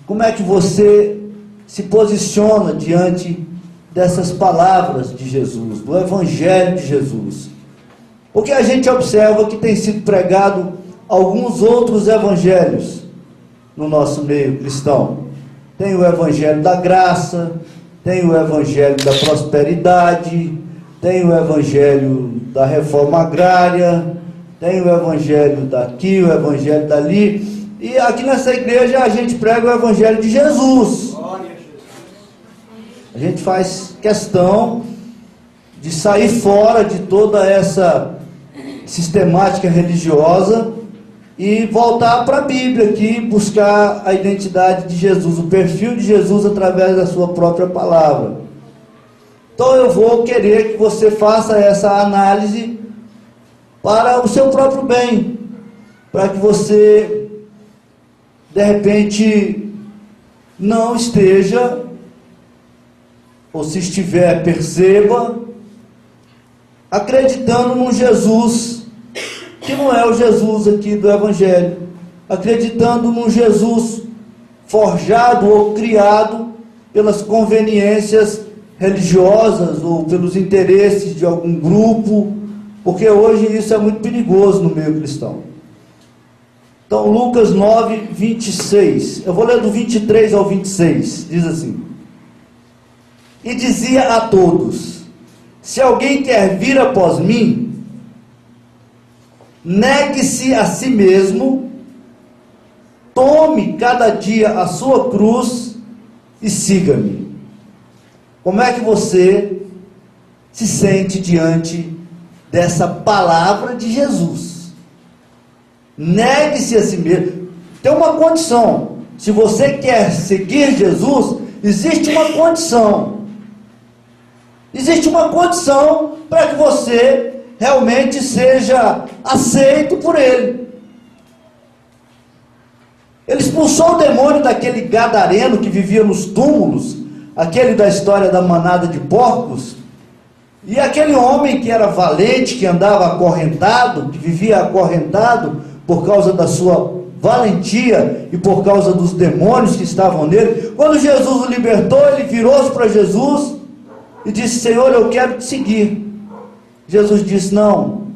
como é que você se posiciona diante dessas palavras de Jesus, do Evangelho de Jesus? Porque a gente observa que tem sido pregado alguns outros evangelhos no nosso meio cristão. Tem o Evangelho da graça, tem o Evangelho da prosperidade, tem o Evangelho da reforma agrária, tem o Evangelho daqui, o Evangelho dali. E aqui nessa igreja a gente prega o Evangelho de Jesus. A gente faz questão de sair fora de toda essa sistemática religiosa e voltar para a Bíblia aqui, buscar a identidade de Jesus, o perfil de Jesus através da sua própria palavra. Então eu vou querer que você faça essa análise para o seu próprio bem, para que você de repente não esteja, ou se estiver, perceba, acreditando num Jesus que não é o Jesus aqui do Evangelho, acreditando num Jesus forjado ou criado pelas conveniências religiosas ou pelos interesses de algum grupo, porque hoje isso é muito perigoso no meio cristão. Então, Lucas 9, 26, eu vou ler do 23 ao 26, diz assim: e dizia a todos: se alguém quer vir após mim, negue-se a si mesmo, tome cada dia a sua cruz e siga-me. Como é que você se sente diante dessa palavra de Jesus? Negue-se a si mesmo. Tem uma condição. Se você quer seguir Jesus, existe uma condição. Existe uma condição para que você realmente seja aceito por Ele. Ele expulsou o demônio daquele gadareno que vivia nos túmulos, aquele da história da manada de porcos, e aquele homem que era valente, que andava acorrentado, que vivia acorrentado por causa da sua valentia e por causa dos demônios que estavam nele. Quando Jesus o libertou, ele virou-se para Jesus e disse: Senhor, eu quero te seguir. Jesus disse: não,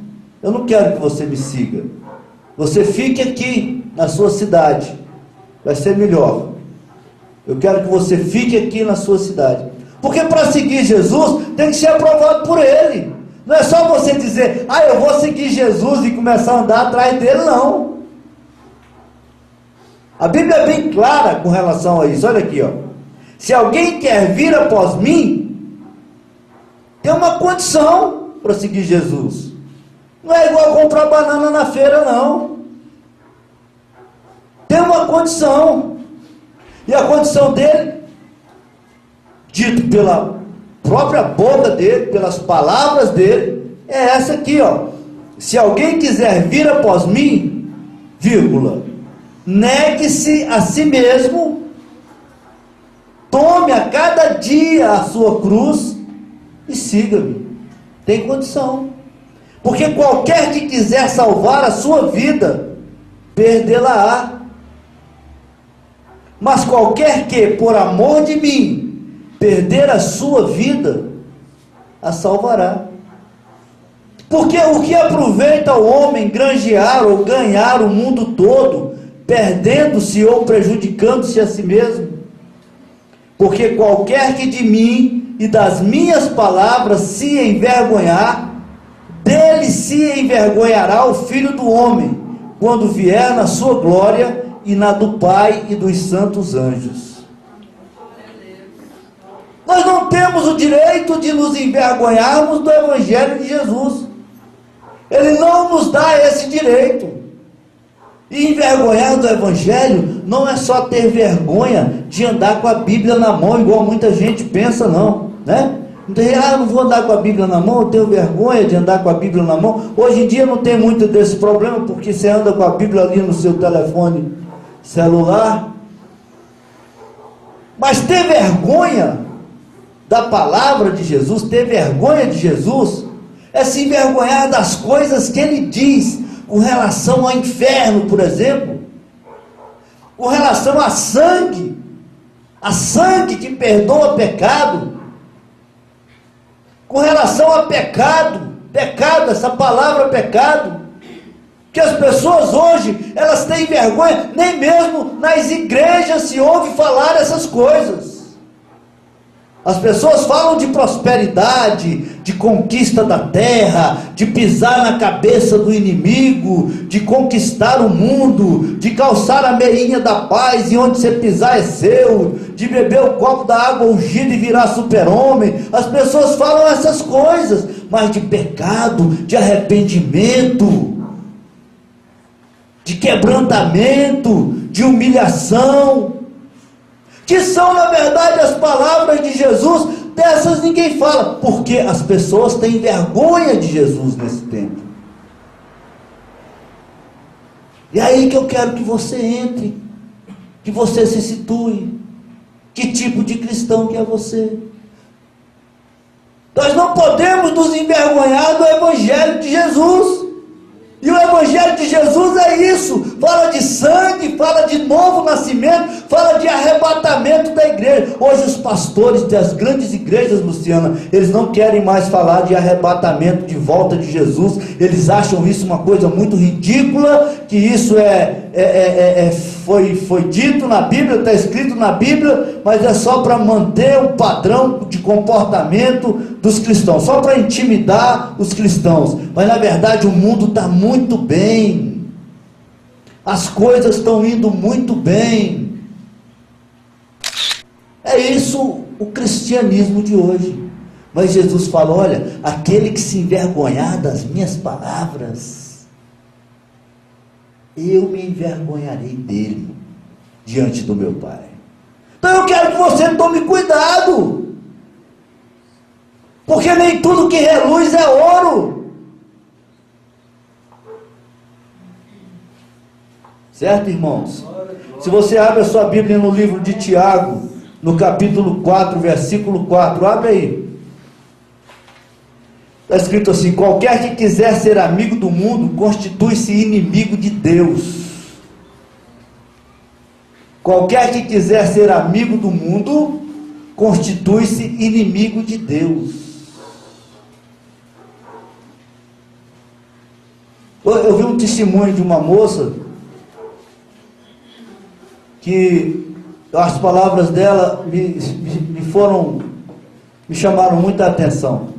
eu não quero que você me siga. Você fique aqui na sua cidade, vai ser melhor. Eu quero que você fique aqui na sua cidade. Porque para seguir Jesus, tem que ser aprovado por Ele. Não é só você dizer: ah, eu vou seguir Jesus e começar a andar atrás dele, não. A Bíblia é bem clara com relação a isso. Olha aqui, ó. Se alguém quer vir após mim, tem uma condição para seguir Jesus. Não é igual comprar banana na feira, não. Tem uma condição. E a condição dele, dito pela própria boca dele, pelas palavras dele, é essa aqui, ó. Se alguém quiser vir após mim, vírgula, negue-se a si mesmo, tome a cada dia a sua cruz e siga-me. Tem condição. Porque qualquer que quiser salvar a sua vida, perdê-la-á. Mas qualquer que, por amor de mim, perder a sua vida, a salvará. Porque o que aproveita o homem granjear ou ganhar o mundo todo, perdendo-se ou prejudicando-se a si mesmo? Porque qualquer que de mim e das minhas palavras se envergonhar, dele se envergonhará o Filho do Homem, quando vier na sua glória e na do Pai e dos santos anjos. Nós não temos o direito de nos envergonharmos do Evangelho de Jesus. Ele não nos dá esse direito. E envergonhar do Evangelho não é só ter vergonha de andar com a Bíblia na mão, igual muita gente pensa, não, né? Não vou andar com a Bíblia na mão, eu tenho vergonha de andar com a Bíblia na mão. Hoje em dia não tem muito desse problema, porque você anda com a Bíblia ali no seu telefone celular. Mas ter vergonha da palavra de Jesus, ter vergonha de Jesus, é se envergonhar das coisas que Ele diz, com relação ao inferno, por exemplo, com relação a sangue, a sangue que perdoa pecado. Com relação a pecado, essa palavra pecado, que as pessoas hoje, elas têm vergonha, nem mesmo nas igrejas se ouve falar essas coisas. As pessoas falam de prosperidade, de conquista da terra, de pisar na cabeça do inimigo, de conquistar o mundo, de calçar a meinha da paz e onde você pisar é seu, de beber o copo da água ungida e virar super-homem. As pessoas falam essas coisas, mas de pecado, de arrependimento, de quebrantamento, de humilhação, que são na verdade as palavras de Jesus, dessas ninguém fala, porque as pessoas têm vergonha de Jesus nesse tempo. E aí que eu quero que você entre, que você se situe, que tipo de cristão que é você. Nós não podemos nos envergonhar do Evangelho de Jesus. E o Evangelho de Jesus é isso, fala de sangue, fala de novo nascimento, fala de arrebatamento da igreja. Hoje os pastores das grandes igrejas, Luciana, eles não querem mais falar de arrebatamento, de volta de Jesus. Eles acham isso uma coisa muito ridícula, que isso foi dito na Bíblia, está escrito na Bíblia, mas é só para manter o padrão de comportamento dos cristãos, só para intimidar os cristãos. Mas na verdade o mundo está muito bem, as coisas estão indo muito bem. É isso o cristianismo de hoje. Mas Jesus fala: olha, aquele que se envergonhar das minhas palavras, eu me envergonharei dele diante do meu Pai. Então eu quero que você tome cuidado, porque nem tudo que reluz é ouro. Certo, irmãos? Se você abre a sua Bíblia no livro de Tiago, no capítulo 4, versículo 4, abre aí. Está escrito assim: qualquer que quiser ser amigo do mundo, constitui-se inimigo de Deus. Qualquer que quiser ser amigo do mundo, constitui-se inimigo de Deus. Eu vi um testemunho de uma moça, que as palavras dela me chamaram muita atenção.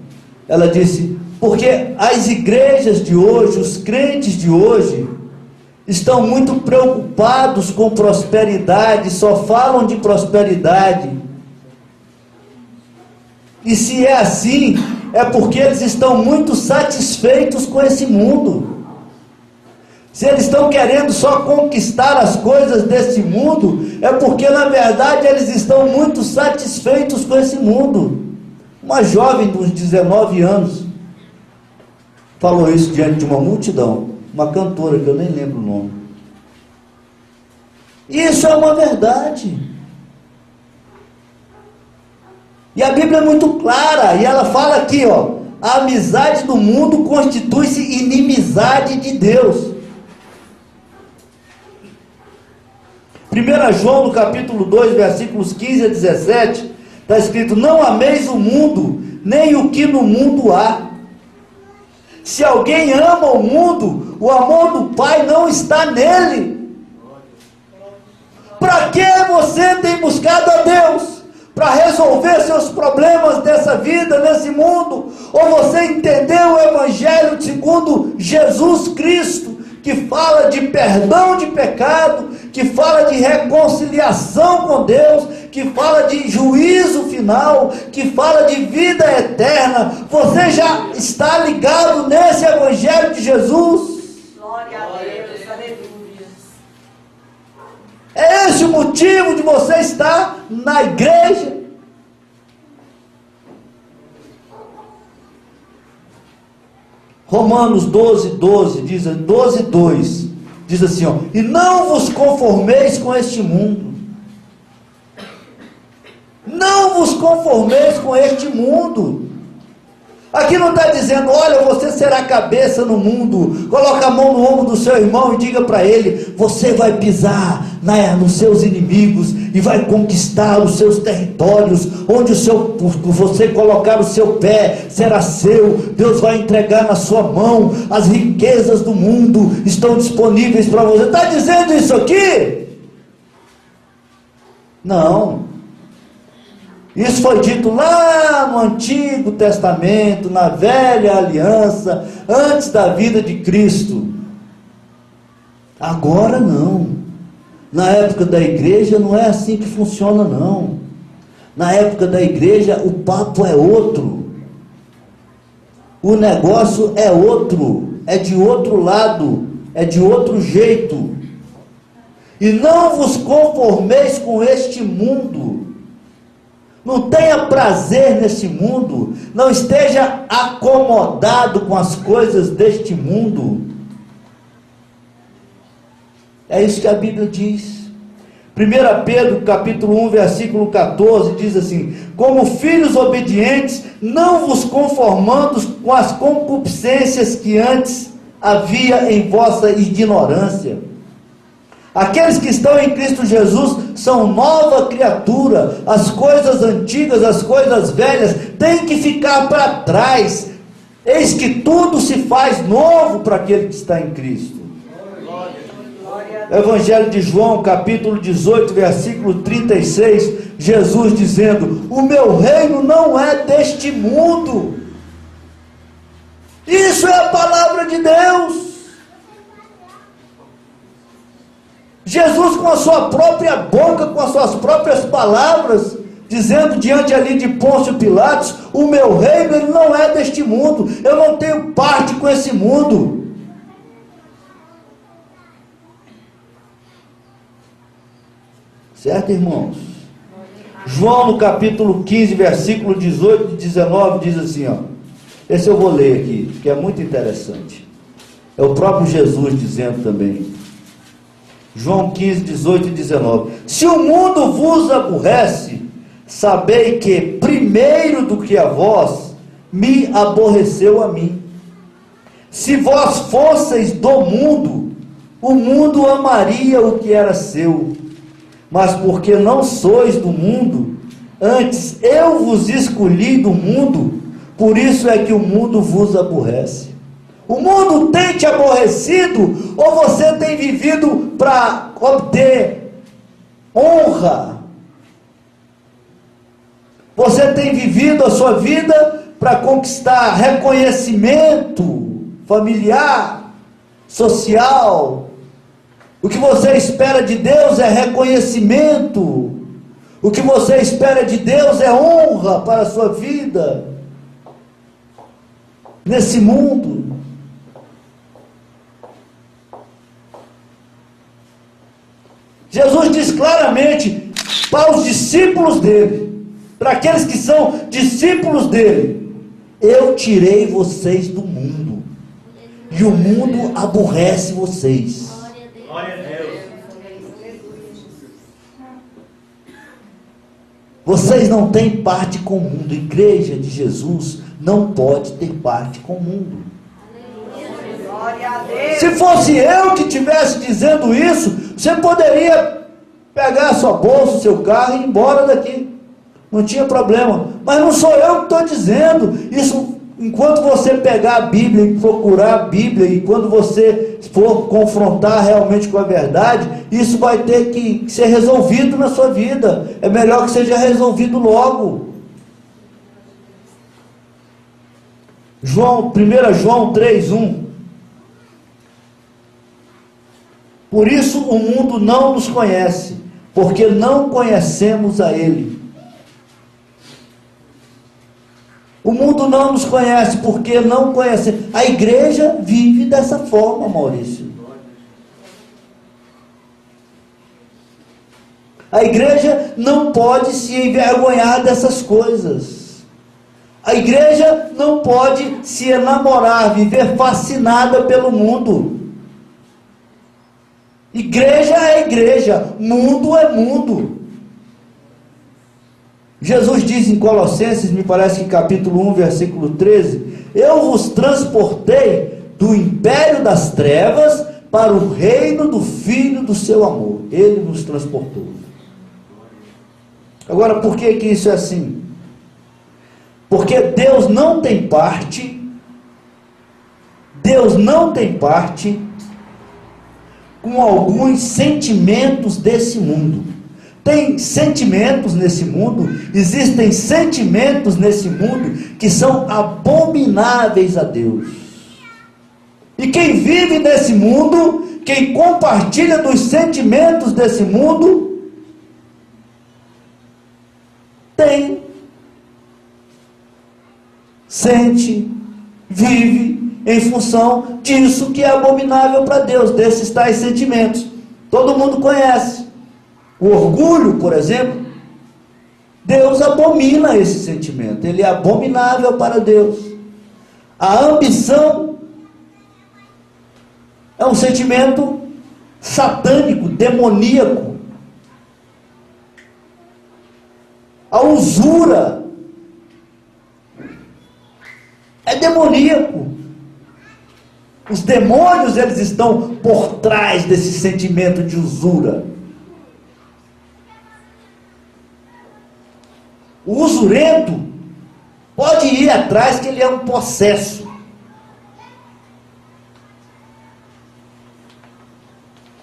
Ela disse: porque as igrejas de hoje, os crentes de hoje, estão muito preocupados com prosperidade, só falam de prosperidade. E se é assim, é porque eles estão muito satisfeitos com esse mundo. Se eles estão querendo só conquistar as coisas desse mundo, é porque na verdade eles estão muito satisfeitos com esse mundo. Uma jovem de uns 19 anos falou isso diante de uma multidão, uma cantora que eu nem lembro o nome. Isso é uma verdade. E a Bíblia é muito clara, e ela fala aqui, ó: a amizade do mundo constitui-se inimizade de Deus. 1 João, no capítulo 2, versículos 15 a 17, está escrito: não ameis o mundo, nem o que no mundo há. Se alguém ama o mundo, o amor do Pai não está nele. Para que você tem buscado a Deus? Para resolver seus problemas dessa vida, nesse mundo? Ou você entendeu o Evangelho segundo Jesus Cristo, que fala de perdão de pecado, que fala de reconciliação com Deus, que fala de juízo final, que fala de vida eterna? Você já está ligado nesse Evangelho de Jesus? Glória a Deus, aleluia. É esse o motivo de você estar na igreja? Romanos 12:2 diz, 12:2 diz assim, ó: e não vos conformeis com este mundo. Não vos conformeis com este mundo, Aqui não está dizendo, olha, você será cabeça no mundo. Coloca a mão no ombro do seu irmão e diga para ele, você vai pisar nos seus inimigos e vai conquistar os seus territórios. Onde você colocar o seu pé será seu. Deus vai entregar na sua mão. As riquezas do mundo estão disponíveis para você. Está dizendo isso aqui? Não. Isso foi dito lá no Antigo Testamento, na Velha Aliança, antes da vida de Cristo. Agora não. Na época da igreja não é assim que funciona, não. Na época da igreja o papo é outro. O negócio é outro. É de outro lado. É de outro jeito. E não vos conformeis com este mundo. Não tenha prazer neste mundo. Não esteja acomodado com as coisas deste mundo. É isso que a Bíblia diz. 1 Pedro capítulo 1 versículo 14 diz assim: como filhos obedientes, não vos conformando com as concupiscências que antes havia em vossa ignorância. Aqueles que estão em Cristo Jesus são nova criatura. As coisas antigas, as coisas velhas têm que ficar para trás. Eis que tudo se faz novo para aquele que está em Cristo. Evangelho de João capítulo 18 versículo 36, Jesus dizendo: o meu reino não é deste mundo. Isso é a palavra de Deus. Jesus, com a sua própria boca, com as suas próprias palavras, dizendo diante ali de Pôncio Pilatos: o meu reino ele não é deste mundo, eu não tenho parte com esse mundo. Certo, irmãos? João no capítulo 15, versículo 18 e 19 diz assim, ó. Esse eu vou ler aqui, que é muito interessante. É o próprio Jesus dizendo também. João 15, 18 e 19. Se o mundo vos aborrece, sabei que primeiro do que a vós, me aborreceu a mim. Se vós fosseis do mundo, o mundo amaria o que era seu. Mas porque não sois do mundo, antes eu vos escolhi do mundo, por isso é que o mundo vos aborrece. O mundo tem te aborrecido, ou você tem vivido para obter honra? Você tem vivido a sua vida para conquistar reconhecimento familiar, social? O que você espera de Deus é reconhecimento. O que você espera de Deus é honra para a sua vida nesse mundo. Jesus diz claramente para os discípulos dele, para aqueles que são discípulos dele: eu tirei vocês do mundo, e o mundo aborrece vocês. Glória a Deus. Vocês não têm parte com o mundo. A igreja de Jesus não pode ter parte com o mundo. Glória a Deus. Se fosse eu que estivesse dizendo isso, você poderia pegar a sua bolsa, o seu carro e ir embora daqui. Não tinha problema. Mas não sou eu que estou dizendo. Isso, enquanto você pegar a Bíblia e procurar a Bíblia, e quando você for confrontar realmente com a verdade, isso vai ter que ser resolvido na sua vida. É melhor que seja resolvido logo. 1 João 3:1. Por isso o mundo não nos conhece, porque não conhecemos a Ele. O mundo não nos conhece, porque não conhece. A igreja vive dessa forma, Maurício. A igreja não pode se envergonhar dessas coisas. A igreja não pode se enamorar, viver fascinada pelo mundo. Igreja é igreja, mundo é mundo. Jesus diz em Colossenses, me parece que capítulo 1, versículo 13: eu vos transportei do império das trevas para o reino do Filho do seu amor. Ele nos transportou. Agora, por que que isso é assim? Porque Deus não tem parte com alguns sentimentos desse mundo. Tem sentimentos nesse mundo, existem sentimentos nesse mundo que são abomináveis a Deus. E quem vive nesse mundo, quem compartilha dos sentimentos desse mundo, sente, vive em função disso que é abominável para Deus, desses tais sentimentos. Todo mundo conhece. O orgulho, por exemplo, Deus abomina esse sentimento, ele é abominável para Deus. A ambição é um sentimento satânico, demoníaco. A usura é demoníaco. Os demônios, eles estão por trás desse sentimento de usura. O usurento pode ir atrás que ele é um possesso.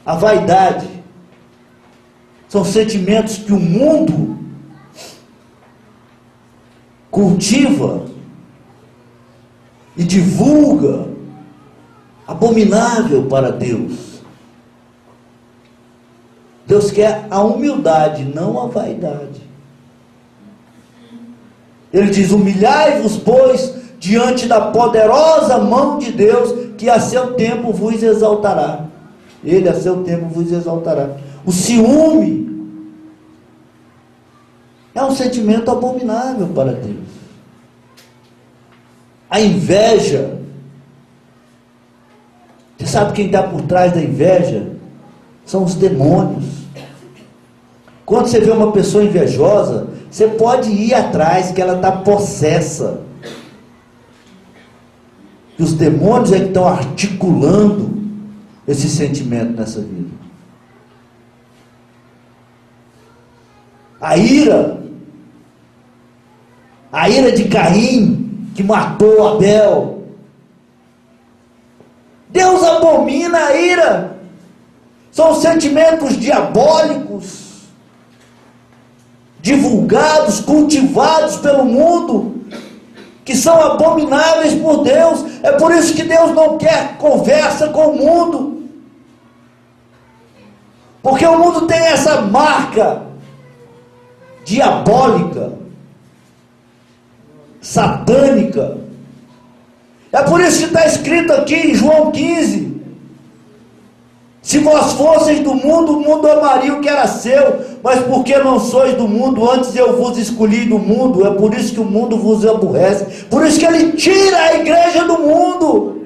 A vaidade são sentimentos que o mundo cultiva e divulga, abominável para Deus. Deus quer a humildade, não a vaidade. Ele diz: humilhai-vos, pois, diante da poderosa mão de Deus, que a seu tempo vos exaltará. Ele a seu tempo vos exaltará. O ciúme é um sentimento abominável para Deus. A inveja, você sabe quem está por trás da inveja? São os demônios. Quando você vê uma pessoa invejosa, você pode ir atrás que ela está possessa. E os demônios é que estão articulando esse sentimento nessa vida. A ira de Caim, que matou Abel. Deus abomina a ira. São sentimentos diabólicos, divulgados, cultivados pelo mundo, que são abomináveis por Deus. É por isso que Deus não quer conversa com o mundo, porque o mundo tem essa marca diabólica, satânica. É por isso que está escrito aqui em João 15: se vós fosseis do mundo, o mundo amaria o que era seu, mas porque não sois do mundo, antes eu vos escolhi do mundo, é por isso que o mundo vos aborrece. Por isso que ele tira a igreja do mundo.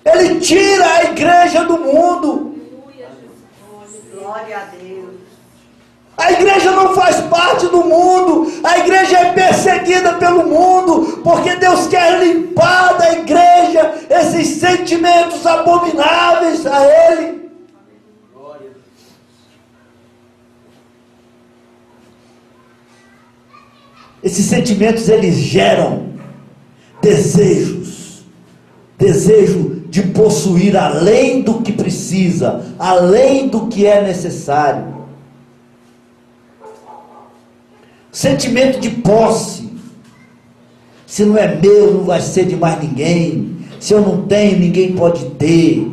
Ele tira a igreja do mundo. Glória a Deus. A igreja não faz parte do mundo. A igreja é perseguida pelo mundo, porque Deus quer limpar da igreja esses sentimentos abomináveis a Ele. Esses sentimentos, eles geram desejos, desejo de possuir além do que precisa, além do que é necessário. Sentimento de posse. Se não é meu, não vai ser de mais ninguém. Se eu não tenho, ninguém pode ter.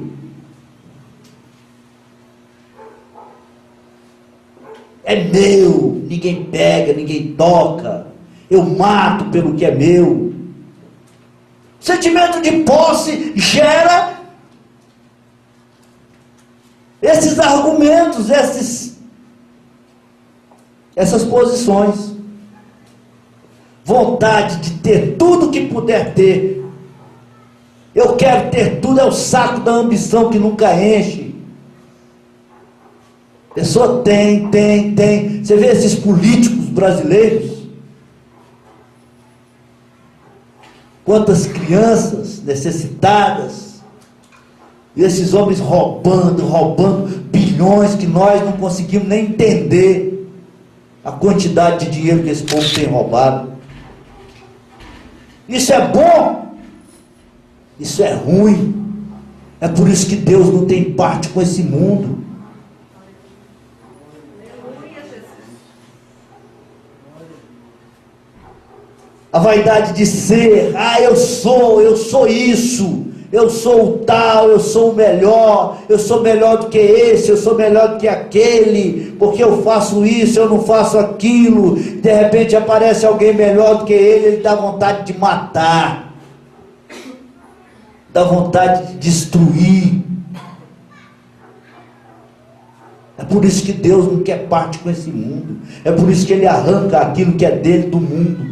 É meu, ninguém pega, ninguém toca. Eu mato pelo que é meu. Sentimento de posse gera esses argumentos, essas posições. Vontade de ter tudo que puder ter. Eu quero ter tudo, é o saco da ambição que nunca enche. A pessoa tem. Você vê esses políticos brasileiros? Quantas crianças necessitadas? E esses homens roubando bilhões que nós não conseguimos nem entender a quantidade de dinheiro que esse povo tem roubado. Isso é bom? Isso é ruim. É por isso que Deus não tem parte com esse mundo. A vaidade de ser, eu sou isso, eu sou o tal, eu sou o melhor, eu sou melhor do que esse, eu sou melhor do que aquele, porque eu faço isso, eu não faço aquilo. De repente aparece alguém melhor do que ele dá vontade de matar, dá vontade de destruir. É por isso que Deus não quer parte com esse mundo, é por isso que Ele arranca aquilo que é dele do mundo.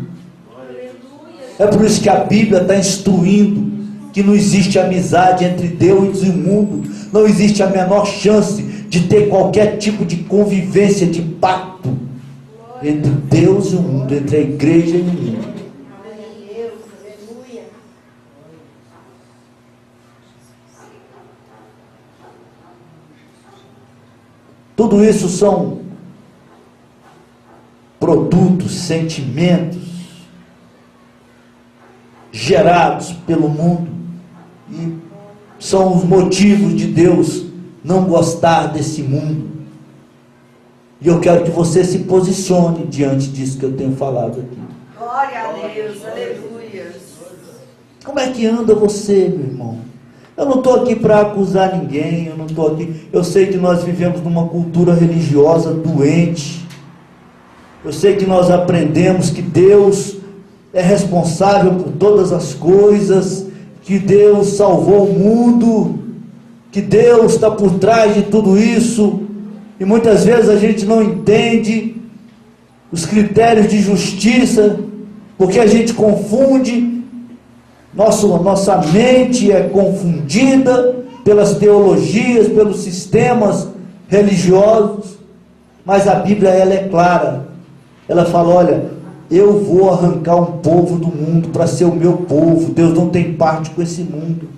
É por isso que a Bíblia está instruindo que não existe amizade entre Deus e o mundo. Não existe a menor chance de ter qualquer tipo de convivência, de pacto entre Deus e o mundo, entre a igreja e o mundo. Tudo isso são produtos, sentimentos gerados pelo mundo, e são os motivos de Deus não gostar desse mundo. E eu quero que você se posicione diante disso que eu tenho falado aqui. Glória a Deus, aleluia. Como é que anda você, meu irmão? Eu não estou aqui para acusar ninguém, eu não estou aqui. Eu sei que nós vivemos numa cultura religiosa doente. Eu sei que nós aprendemos que Deus é responsável por todas as coisas, que Deus salvou o mundo, que Deus está por trás de tudo isso, e muitas vezes a gente não entende os critérios de justiça, porque a gente confunde, nossa mente é confundida pelas teologias, pelos sistemas religiosos, mas a Bíblia ela é clara, ela fala, olha, eu vou arrancar um povo do mundo para ser o meu povo. Deus não tem parte com esse mundo.